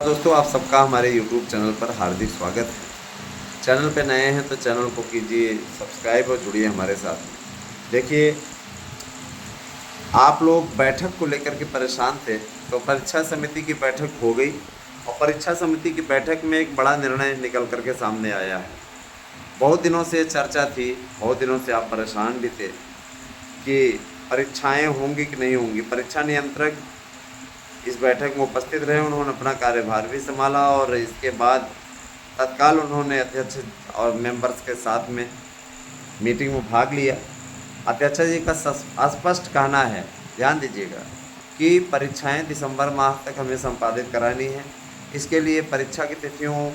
दोस्तों, आप सबका हमारे YouTube चैनल पर हार्दिक स्वागत है। चैनल पे नए हैं तो चैनल को कीजिए सब्सक्राइब और जुड़िए हमारे साथ। देखिए, आप लोग बैठक को लेकर के परेशान थे, तो परीक्षा समिति की बैठक हो गई और परीक्षा समिति की बैठक में एक बड़ा निर्णय निकल कर के सामने आया है। बहुत दिनों से चर्चा थी, बहुत दिनों से आप परेशान भी थे कि परीक्षाएं होंगी कि नहीं होंगी। परीक्षा नियंत्रक इस बैठक में उपस्थित रहे, उन्होंने अपना कार्यभार भी संभाला और इसके बाद तत्काल उन्होंने अध्यक्ष और मेंबर्स के साथ में मीटिंग में भाग लिया। अध्यक्ष जी का स्पष्ट कहना है, ध्यान दीजिएगा, कि परीक्षाएं दिसंबर माह तक हमें संपादित करानी है। इसके लिए परीक्षा की तिथियों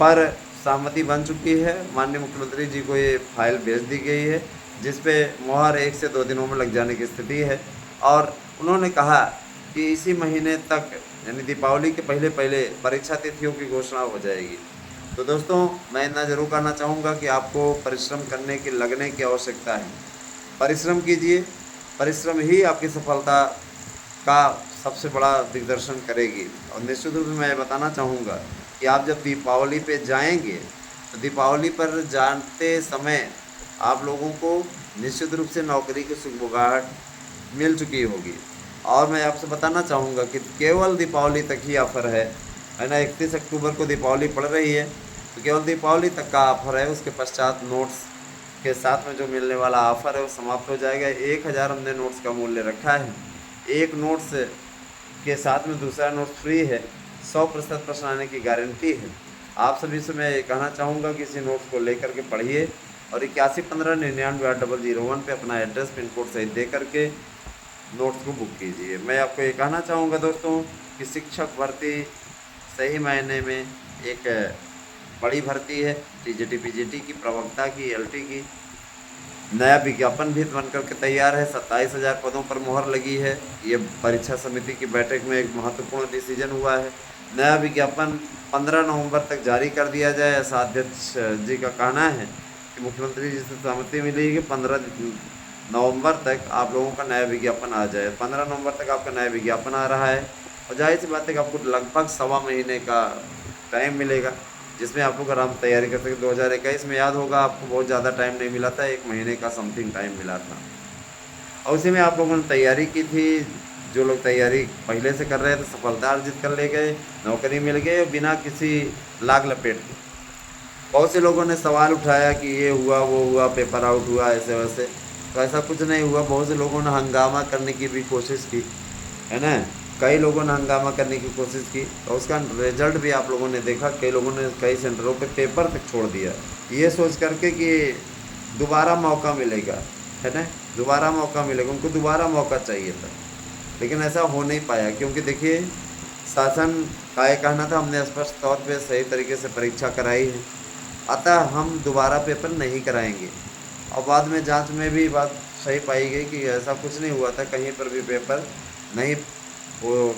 पर सहमति बन चुकी है। माननीय मुख्यमंत्री जी को ये फाइल भेज दी गई है, जिस पे मुहर 1 से 2 दिनों में लग जाने की स्थिति है। और उन्होंने कहा कि इसी महीने तक, यानी दीपावली के पहले पहले परीक्षा तिथियों की घोषणा हो जाएगी। तो दोस्तों, मैं इतना ज़रूर कहना चाहूँगा कि आपको परिश्रम करने की, लगने की आवश्यकता है। परिश्रम कीजिए, परिश्रम ही आपकी सफलता का सबसे बड़ा दिग्दर्शन करेगी। और निश्चित रूप से मैं बताना चाहूँगा कि आप जब दीपावली पे जाएंगे तो दीपावली पर जाते समय आप लोगों को निश्चित रूप से नौकरी की सुगबुगाहट मिल चुकी होगी। और मैं आपसे बताना चाहूँगा कि केवल दीपावली तक ही ऑफ़र है ना। 31 अक्टूबर को दीपावली पड़ रही है, तो केवल दीपावली तक का ऑफ़र है। उसके पश्चात नोट्स के साथ में जो मिलने वाला ऑफ़र है वो समाप्त हो जाएगा। 1000 हमने नोट्स का मूल्य रखा है। एक नोट्स के साथ में दूसरा नोट्स फ्री है। 100% प्रश्न आने की गारंटी है। आप सभी से मैं ये कहना चाहूँगा कि इसी नोट्स को लेकर के पढ़िए और 8115998001 पे अपना एड्रेस, पिन कोड सहित दे करके नोट्स को बुक कीजिए। मैं आपको ये कहना चाहूँगा दोस्तों कि शिक्षक भर्ती सही मायने में एक बड़ी भर्ती है। टीजीटी, पीजीटी की, प्रवक्ता की, एलटी की। नया विज्ञापन भी बन करके तैयार है। 27,000 पदों पर मुहर लगी है। ये परीक्षा समिति की बैठक में एक महत्वपूर्ण डिसीजन हुआ है। नया विज्ञापन 15 नवंबर तक जारी कर दिया जाए, ऐसा अध्यक्ष जी का कहना है कि मुख्यमंत्री जी से सहमति मिली कि 15 नवंबर तक आप लोगों का नया विज्ञापन आ जाए। 15 नवंबर तक आपका नया विज्ञापन आ रहा है और जाहिर सी बात है कि आपको लगभग 1.25 महीने का टाइम मिलेगा, जिसमें आप लोग आराम तैयारी कर सकें। 2021 में याद होगा आपको बहुत ज़्यादा टाइम नहीं मिला था, 1 महीने का समथिंग टाइम मिला था और उसी में आप लोगों ने तैयारी की थी। जो लोग तैयारी पहले से कर रहे थे सफलता अर्जित कर ले गए, नौकरी मिल गई बिना किसी लाग लपेट के। बहुत से लोगों ने सवाल उठाया कि ये हुआ, वो हुआ, पेपर आउट हुआ, ऐसे वैसे। तो ऐसा कुछ नहीं हुआ। बहुत से लोगों ने हंगामा करने की भी कोशिश की, है ना। कई लोगों ने हंगामा करने की कोशिश की तो उसका रिजल्ट भी आप लोगों ने देखा। कई लोगों ने कई सेंटरों पे पेपर तक छोड़ दिया, ये सोच करके कि दोबारा मौका मिलेगा, है ना, दोबारा मौका मिलेगा। उनको दोबारा मौका चाहिए था, लेकिन ऐसा हो नहीं पाया। क्योंकि देखिए, शासन का ये कहना था हमने स्पष्ट तौर पे सही तरीके से परीक्षा कराई है, अतः हम दोबारा पेपर नहीं कराएंगे। और बाद में जांच में भी बात सही पाई गई कि ऐसा कुछ नहीं हुआ था, कहीं पर भी पेपर नहीं वो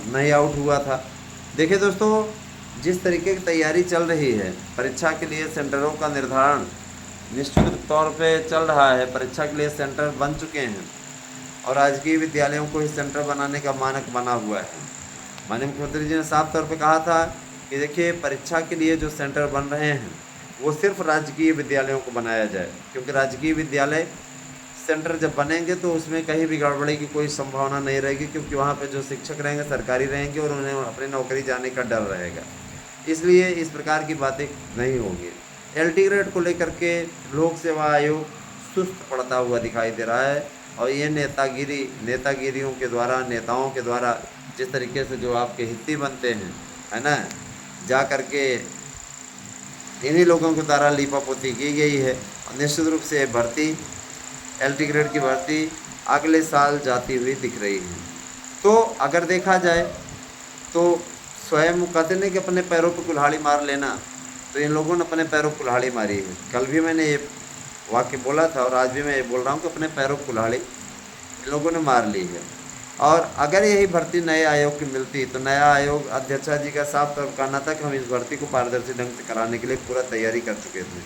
नहीं आउट हुआ था। देखिए दोस्तों, जिस तरीके की तैयारी चल रही है परीक्षा के लिए, सेंटरों का निर्धारण निश्चित तौर पे चल रहा है। परीक्षा के लिए सेंटर बन चुके हैं और राजकीय विद्यालयों को इस सेंटर बनाने का मानक बना हुआ है। माननीय मुख्यमंत्री जी ने साफ तौर पे कहा था कि देखिए, परीक्षा के लिए जो सेंटर बन रहे हैं वो सिर्फ राजकीय विद्यालयों को बनाया जाए, क्योंकि राजकीय विद्यालय सेंटर जब बनेंगे तो उसमें कहीं भी गड़बड़ी की कोई संभावना नहीं रहेगी, क्योंकि वहाँ पे जो शिक्षक रहेंगे सरकारी रहेंगे और उन्हें अपनी नौकरी जाने का डर रहेगा। इसलिए इस प्रकार की बातें नहीं होंगी। एलटी ग्रेड को लेकर के लोक सेवा आयोग सुस्त पड़ता हुआ दिखाई दे रहा है और ये नेतागिरियों के द्वारा, नेताओं के द्वारा जिस तरीके से जो आपके हिस्से बनते हैं, है ना, जा करके इन्हीं लोगों के द्वारा लीपापोती की गई है। और निश्चित रूप से भर्ती, एलटी ग्रेड की भर्ती अगले साल जाती हुई दिख रही है। तो अगर देखा जाए तो स्वयं कहते नहीं कि अपने पैरों पर कुल्हाड़ी मार लेना, तो इन लोगों ने अपने पैरों पर कुल्हाड़ी मारी है। कल भी मैंने ये वाक्य बोला था और आज भी मैं ये बोल रहा हूँ कि अपने पैरों पर कुल्हाड़ी इन लोगों ने मार ली है। और अगर यही भर्ती नए आयोग की मिलती तो नया आयोग, अध्यक्षा जी का साफ तौर कहना था कि हम इस भर्ती को पारदर्शी ढंग से कराने के लिए पूरा तैयारी कर चुके थे।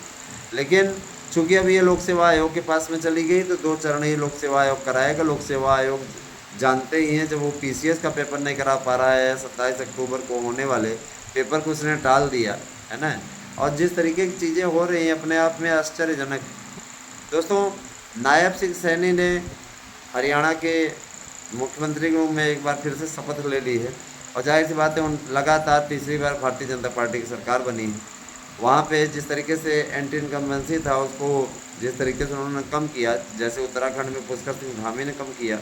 लेकिन चूँकि अब ये लोक सेवा आयोग के पास में चली गई तो 2 चरणीय लोक सेवा आयोग कराएगा। लोक सेवा आयोग जानते ही हैं, जब वो पीसीएस का पेपर नहीं करा पा रहा है 27 अक्टूबर को होने वाले पेपर को उसने टाल दिया, है ना। और जिस तरीके की चीज़ें हो रही हैं अपने आप में आश्चर्यजनक। दोस्तों, नायब सिंह सैनी ने हरियाणा के मुख्यमंत्री के रूप में एक बार फिर से शपथ ले ली है, और जाहिर सी बात है उन लगातार तीसरी बार भारतीय जनता पार्टी की सरकार बनी है। वहाँ पे जिस तरीके से एंटी इनकम्बेंसी था उसको जिस तरीके से उन्होंने कम किया, जैसे उत्तराखंड में पुष्कर सिंह धामी ने कम किया,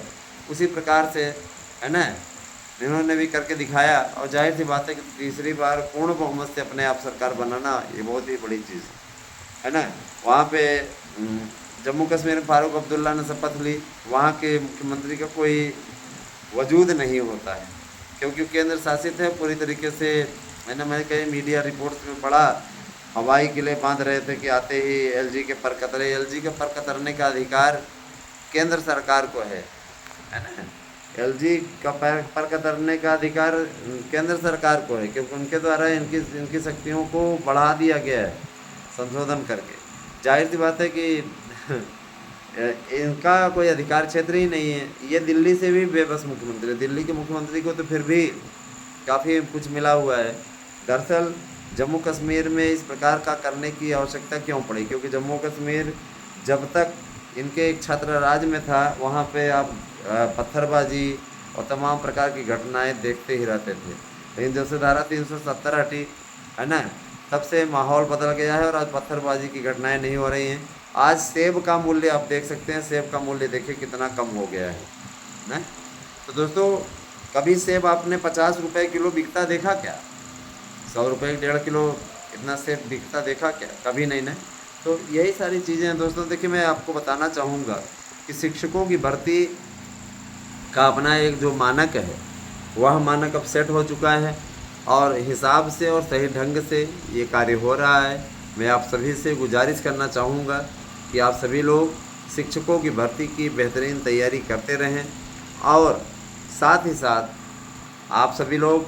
उसी प्रकार से, है ना, इन्होंने भी करके दिखाया। और जाहिर सी बात है कि तीसरी बार पूर्ण बहुमत से अपने आप सरकार बनाना ये बहुत ही बड़ी चीज़ है ना। वहाँ पे जम्मू कश्मीर में फारूक अब्दुल्ला ने शपथ ली, वहाँ के मुख्यमंत्री का कोई वजूद नहीं होता है, क्योंकि केंद्र शासित है पूरी तरीके से। मैंने कई मीडिया रिपोर्ट्स में पढ़ा, हवाई किले बांध रहे थे कि आते ही एलजी के पर कतरे। एलजी के पर कतरने का अधिकार केंद्र सरकार को है ना। एलजी का पर कतरने का अधिकार केंद्र सरकार को है, क्योंकि उनके द्वारा इनकी इनकी शक्तियों को बढ़ा दिया गया है संशोधन करके। जाहिर सी बात है कि इनका कोई अधिकार क्षेत्र ही नहीं है। ये दिल्ली से भी बेबस मुख्यमंत्री, दिल्ली के मुख्यमंत्री को तो फिर भी काफ़ी कुछ मिला हुआ है। दरअसल जम्मू कश्मीर में इस प्रकार का करने की आवश्यकता क्यों पड़ी, क्योंकि जम्मू कश्मीर जब तक इनके एक छात्र राज में था वहाँ पे आप पत्थरबाजी और तमाम प्रकार की घटनाएं देखते ही रहते थे। लेकिन जब से धारा 370 हटी, है ना, तब से माहौल बदल गया है और आज पत्थरबाजी की घटनाएं नहीं हो रही हैं। आज सेब का मूल्य आप देख सकते हैं, सेब का मूल्य देखिए कितना कम हो गया है ना। तो दोस्तों, कभी सेब आपने 50 रुपये किलो बिकता देखा क्या? 100 रुपये 1.5 किलो इतना सेब बिकता देखा क्या? कभी नहीं ना। तो यही सारी चीज़ें हैं दोस्तों। देखिए, मैं आपको बताना चाहूँगा कि शिक्षकों की भर्ती का अपना एक जो मानक है, वह मानक अब सेट हो चुका है और हिसाब से और सही ढंग से ये कार्य हो रहा है। मैं आप सभी से गुजारिश करना चाहूँगा कि आप सभी लोग शिक्षकों की भर्ती की बेहतरीन तैयारी करते रहें, और साथ ही साथ आप सभी लोग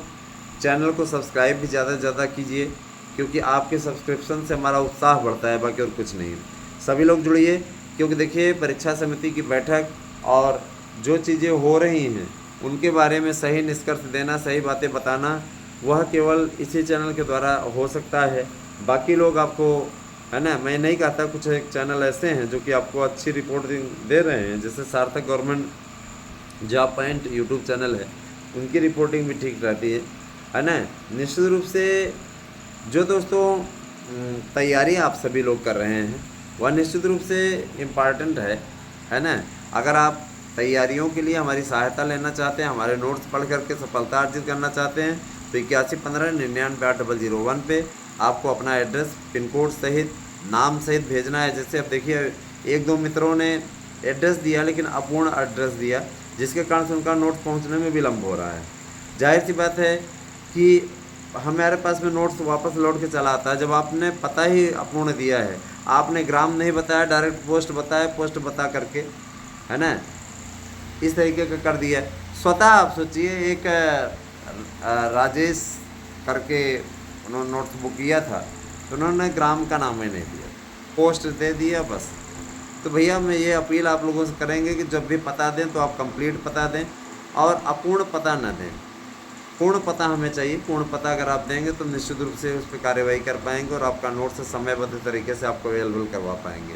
चैनल को सब्सक्राइब भी ज़्यादा से ज़्यादा कीजिए, क्योंकि आपके सब्सक्रिप्शन से हमारा उत्साह बढ़ता है, बाकी और कुछ नहीं। सभी लोग जुड़िए, क्योंकि देखिए परीक्षा समिति की बैठक और जो चीज़ें हो रही हैं उनके बारे में सही निष्कर्ष देना, सही बातें बताना, वह केवल इसी चैनल के द्वारा हो सकता है। बाकी लोग आपको, है ना, मैं नहीं कहता, कुछ एक चैनल ऐसे हैं जो कि आपको अच्छी रिपोर्टिंग दे रहे हैं, जैसे सार्थक government job point YouTube channel है, उनकी रिपोर्टिंग भी ठीक रहती है ना। निश्चित रूप से जो दोस्तों तैयारी आप सभी लोग कर रहे हैं वह निश्चित रूप से इम्पॉर्टेंट है ना। अगर आप तैयारियों के लिए हमारी सहायता लेना चाहते हैं, हमारे नोट्स पढ़ करके सफलता अर्जित करना चाहते हैं, तो 8115998001 पे आपको अपना एड्रेस, पिन कोड सहित, नाम सहित भेजना है। जैसे अब देखिए, एक दो मित्रों ने एड्रेस दिया लेकिन अपूर्ण एड्रेस दिया, जिसके कारण से उनका नोट पहुंचने में विलम्ब हो रहा है। जाहिर सी बात है कि हमारे पास में नोट्स वापस लौट के चला आता है जब आपने पता ही अपूर्ण दिया है, आपने ग्राम नहीं बताया, डायरेक्ट पोस्ट बताया, पोस्ट बता करके, है ना, इस तरीके का कर दिया। स्वतः आप सोचिए, एक राजेश करके उन्होंने नोट्स बुक किया था, तो उन्होंने ग्राम का नाम ही नहीं दिया, पोस्ट दे दिया बस। तो भैया मैं ये अपील आप लोगों से करेंगे कि जब भी पता दें तो आप कंप्लीट पता दें और अपूर्ण पता न दें। पूर्ण पता हमें चाहिए। पूर्ण पता अगर आप देंगे तो निश्चित रूप से उस पर कार्यवाही कर पाएंगे और आपका नोट से समयबद्ध तरीके से आपको अवेलेबल करवा पाएंगे।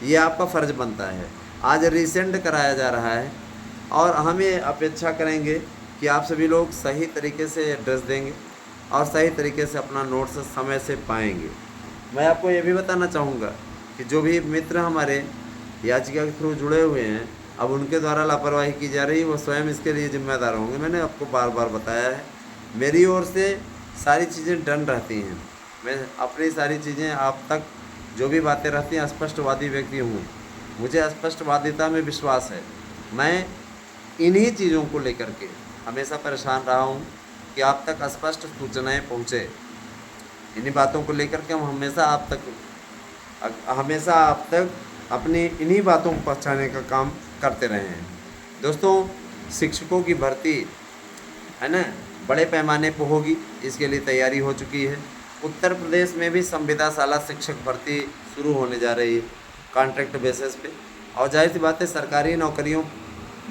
ये आपका फ़र्ज़ बनता है। आज रिसेंट कराया जा रहा है और हम ये अपेक्षा करेंगे कि आप सभी लोग सही तरीके से एड्रेस देंगे और सही तरीके से अपना नोट्स समय से पाएंगे। मैं आपको ये भी बताना चाहूँगा कि जो भी मित्र हमारे याचिका के थ्रू जुड़े हुए हैं, अब उनके द्वारा लापरवाही की जा रही है, वो स्वयं इसके लिए जिम्मेदार होंगे। मैंने आपको बार बार बताया है, मेरी ओर से सारी चीज़ें डन रहती हैं। मैं अपनी सारी चीज़ें आप तक जो भी बातें रहती हैं, स्पष्टवादी व्यक्ति हूँ, मुझे स्पष्टवादिता में विश्वास है। मैं इन्हीं चीज़ों को लेकर के हमेशा परेशान रहा हूँ कि आप तक स्पष्ट सूचनाएँ पहुँचे। इन्हीं बातों को लेकर के हम हमेशा आप तक अपनी इन्हीं बातों को पहुँचाने का काम करते रहे हैं। दोस्तों, शिक्षकों की भर्ती, है ना, बड़े पैमाने पर होगी, इसके लिए तैयारी हो चुकी है। उत्तर प्रदेश में भी संविदा शाला शिक्षक भर्ती शुरू होने जा रही है कॉन्ट्रैक्ट बेसिस पे, और जाहिर सी बात है सरकारी नौकरियों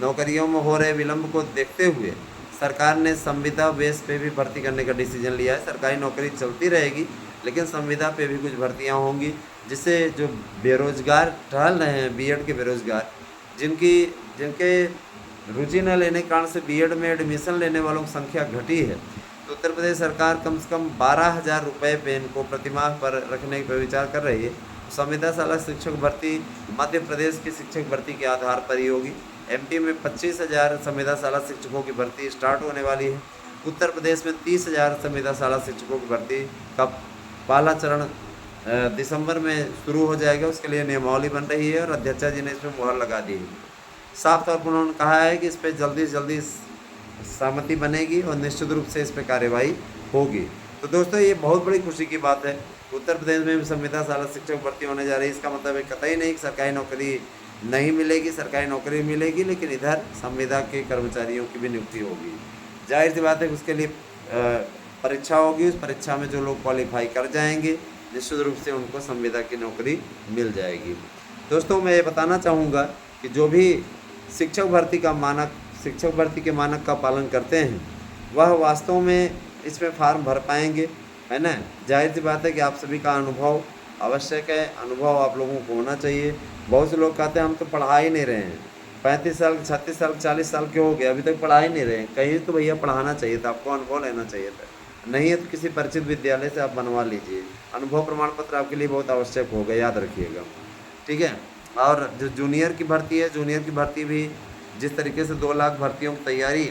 नौकरियों में हो रहे विलंब को देखते हुए सरकार ने संविदा बेस पे भी भर्ती करने का डिसीजन लिया है। सरकारी नौकरी चलती रहेगी, लेकिन संविदा पे भी कुछ भर्तियां होंगी, जिससे जो बेरोजगार टहल रहे हैं, बीएड के बेरोजगार, जिनके रुचि न लेने के कारण से बीएड में एडमिशन लेने वालों की संख्या घटी है, तो उत्तर प्रदेश सरकार कम से कम 12,000 रुपये पे इनको प्रतिमाह पर रखने पर विचार कर रही है। संविदा शाला शिक्षक भर्ती मध्य प्रदेश की शिक्षक भर्ती के आधार पर ही होगी। एमपी में 25,000 संविदा शाला शिक्षकों की भर्ती स्टार्ट होने वाली है। उत्तर प्रदेश में 30,000 संविदा शाला शिक्षकों की भर्ती का पहला चरण दिसंबर में शुरू हो जाएगा। उसके लिए नियमावली बन रही है और अध्यक्षा जी ने इसमें मुहर लगा दी है। साफ तौर पर उन्होंने कहा है कि इस पर जल्दी से जल्दी सहमति बनेगी और निश्चित रूप से इस पर कार्यवाही होगी। तो दोस्तों, ये बहुत बड़ी खुशी की बात है। उत्तर प्रदेश में संविदा शाला शिक्षक भर्ती होने जा रही है। इसका मतलब है कतई नहीं कि सरकारी नौकरी नहीं मिलेगी, सरकारी नौकरी मिलेगी, लेकिन इधर संविदा के कर्मचारियों की भी नियुक्ति होगी। जाहिर सी बात है कि उसके लिए परीक्षा होगी। उस परीक्षा में जो लोग क्वालिफाई कर जाएंगे, निश्चित रूप से उनको संविदा की नौकरी मिल जाएगी। दोस्तों, मैं ये बताना चाहूँगा कि जो भी शिक्षक भर्ती के मानक का पालन करते हैं, वह वास्तव में इसमें फॉर्म भर पाएंगे, है ना। जाहिर सी बात है कि आप सभी का अनुभव आवश्यक है, अनुभव आप लोगों को होना चाहिए। बहुत से लोग कहते हैं हम तो पढ़ा ही नहीं रहे हैं, 35 साल 36 साल 40 साल के हो गए, अभी तक पढ़ा ही नहीं रहे हैं। कहीं तो भैया पढ़ाना चाहिए था, आपको अनुभव लेना चाहिए था। नहीं है तो किसी परिचित विद्यालय से आप बनवा लीजिए। अनुभव प्रमाण पत्र आपके लिए बहुत आवश्यक होगा, याद रखिएगा, ठीक है। और जो जूनियर की भर्ती है, जूनियर की भर्ती भी जिस तरीके से 2 लाख भर्तियों की तैयारी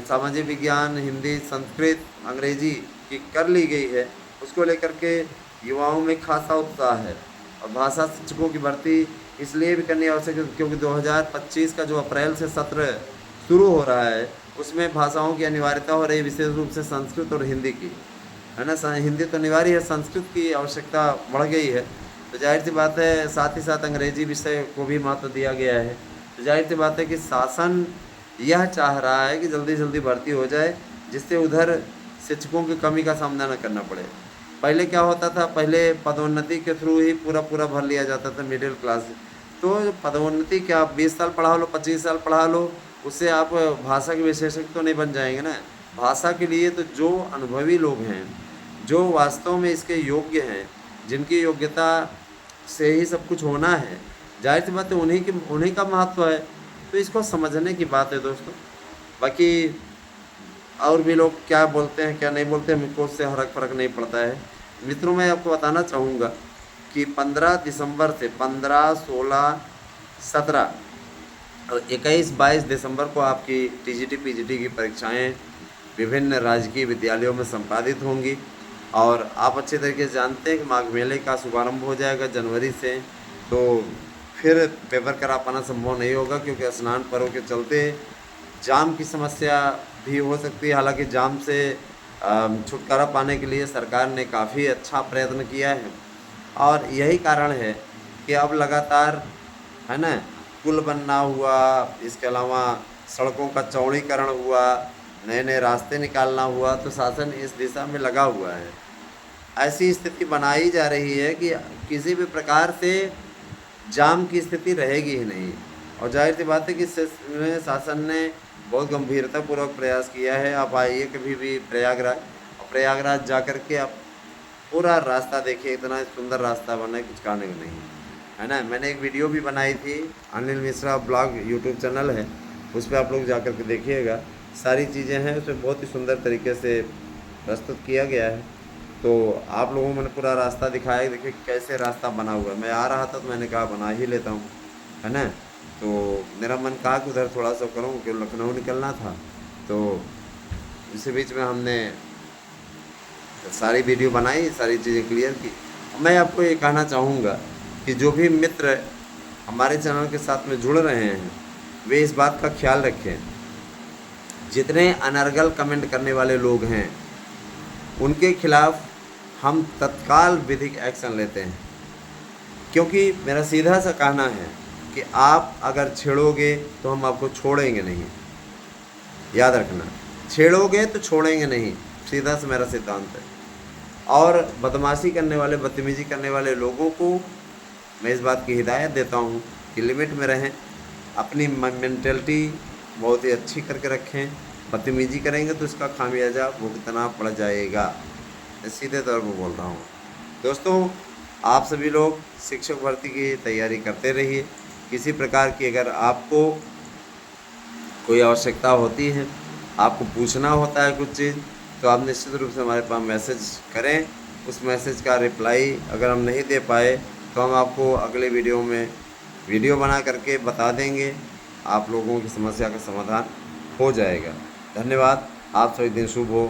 सामाजिक विज्ञान, हिंदी, संस्कृत, अंग्रेजी की कर ली गई है, उसको लेकर के युवाओं में खासा उत्साह है। और भाषा शिक्षकों की भर्ती इसलिए भी करनी आवश्यक है क्योंकि 2025 का जो अप्रैल से सत्र शुरू हो रहा है, उसमें भाषाओं की अनिवार्यता हो रही है, विशेष रूप से संस्कृत और हिंदी की, है ना। हिंदी तो अनिवार्य है, संस्कृत की आवश्यकता बढ़ गई है। तो जाहिर सी बात है, साथ ही साथ अंग्रेजी विषय को भी महत्व दिया गया है। तो जाहिर सी बात है कि शासन यह चाह रहा है कि जल्दी जल्दी भर्ती हो जाए, जिससे उधर शिक्षकों की कमी का सामना न करना पड़े। पहले क्या होता था, पहले पदोन्नति के थ्रू ही पूरा भर लिया जाता था मिडिल क्लास। तो पदोन्नति क्या, 20 साल पढ़ा लो, 25 साल पढ़ा लो, उससे आप भाषा के विशेषज्ञ तो नहीं बन जाएंगे ना। भाषा के लिए तो जो अनुभवी लोग हैं, जो वास्तव में इसके योग्य हैं, जिनकी योग्यता से ही सब कुछ होना है, जाहिर सी बात है उन्हीं का महत्व है। तो इसको समझने की बात है दोस्तों। बाकी और भी लोग क्या बोलते हैं क्या नहीं बोलते हैं, मुझको उससे फर्क नहीं पड़ता है। मित्रों, मैं आपको बताना चाहूँगा कि 15 दिसंबर से 15, 16, 17 और 21-22 दिसंबर को आपकी टीजीटी पीजीटी की परीक्षाएं विभिन्न राजकीय विद्यालयों में संपादित होंगी। और आप अच्छे तरीके से जानते हैं कि माघ मेले का शुभारंभ हो जाएगा जनवरी से। तो फिर पेपर करा पाना संभव नहीं होगा, क्योंकि स्नान पर्व के चलते जाम की समस्या भी हो सकती है। हालांकि जाम से छुटकारा पाने के लिए सरकार ने काफ़ी अच्छा प्रयत्न किया है, और यही कारण है कि अब लगातार, है ना, पुल बनना हुआ, इसके अलावा सड़कों का चौड़ीकरण हुआ, नए नए रास्ते निकालना हुआ, तो शासन इस दिशा में लगा हुआ है। ऐसी स्थिति बनाई जा रही है कि किसी भी प्रकार से जाम की स्थिति रहेगी ही नहीं। और जाहिर सी बात है कि शासन ने बहुत गंभीरतापूर्वक प्रयास किया है। आप आइए कभी भी प्रयागराज, और प्रयागराज जा कर के आप पूरा रास्ता देखिए, इतना सुंदर रास्ता बना है, कुछ कहने को नहीं, है ना। मैंने एक वीडियो भी बनाई थी, Anil Mishra blog YouTube channel है, उस पर आप लोग जा कर के देखिएगा। सारी चीज़ें हैं उसमें, बहुत ही सुंदर तरीके से प्रस्तुत किया गया है। तो आप लोगों को मैंने पूरा रास्ता दिखाया, देखिए कैसे रास्ता बना हुआ है। मैं आ रहा था तो मैंने कहा बना ही लेता हूँ, है ना। तो मेरा मन कहा कि उधर थोड़ा सा करूँ, क्योंकि लखनऊ निकलना था। तो इसी बीच में हमने सारी वीडियो बनाई, सारी चीज़ें क्लियर की। मैं आपको ये कहना चाहूँगा कि जो भी मित्र हमारे चैनल के साथ में जुड़ रहे हैं, वे इस बात का ख्याल रखें, जितने अनर्गल कमेंट करने वाले लोग हैं उनके खिलाफ हम तत्काल विधिक एक्शन लेते हैं। क्योंकि मेरा सीधा सा कहना है कि आप अगर छेड़ोगे तो हम आपको छोड़ेंगे नहीं, याद रखना, छेड़ोगे तो छोड़ेंगे नहीं, सीधा सा मेरा सिद्धांत है। और बदमाशी करने वाले, बदतमीजी करने वाले लोगों को मैं इस बात की हिदायत देता हूँ कि लिमिट में रहें, अपनी मेंटेलिटी बहुत ही अच्छी करके रखें। बदतमीजी करेंगे तो इसका खामियाजा भुगतना पड़ जाएगा। मैं सीधे तौर पर बोल रहा हूँ। दोस्तों, आप सभी लोग शिक्षक भर्ती की तैयारी करते रहिए। किसी प्रकार की अगर आपको कोई आवश्यकता होती है, आपको पूछना होता है कुछ चीज़, तो आप निश्चित रूप से हमारे पास मैसेज करें। उस मैसेज का रिप्लाई अगर हम नहीं दे पाए तो हम आपको अगले वीडियो में वीडियो बना करके बता देंगे। आप लोगों की समस्या का समाधान हो जाएगा। धन्यवाद। आप सभी दिन शुभ हो।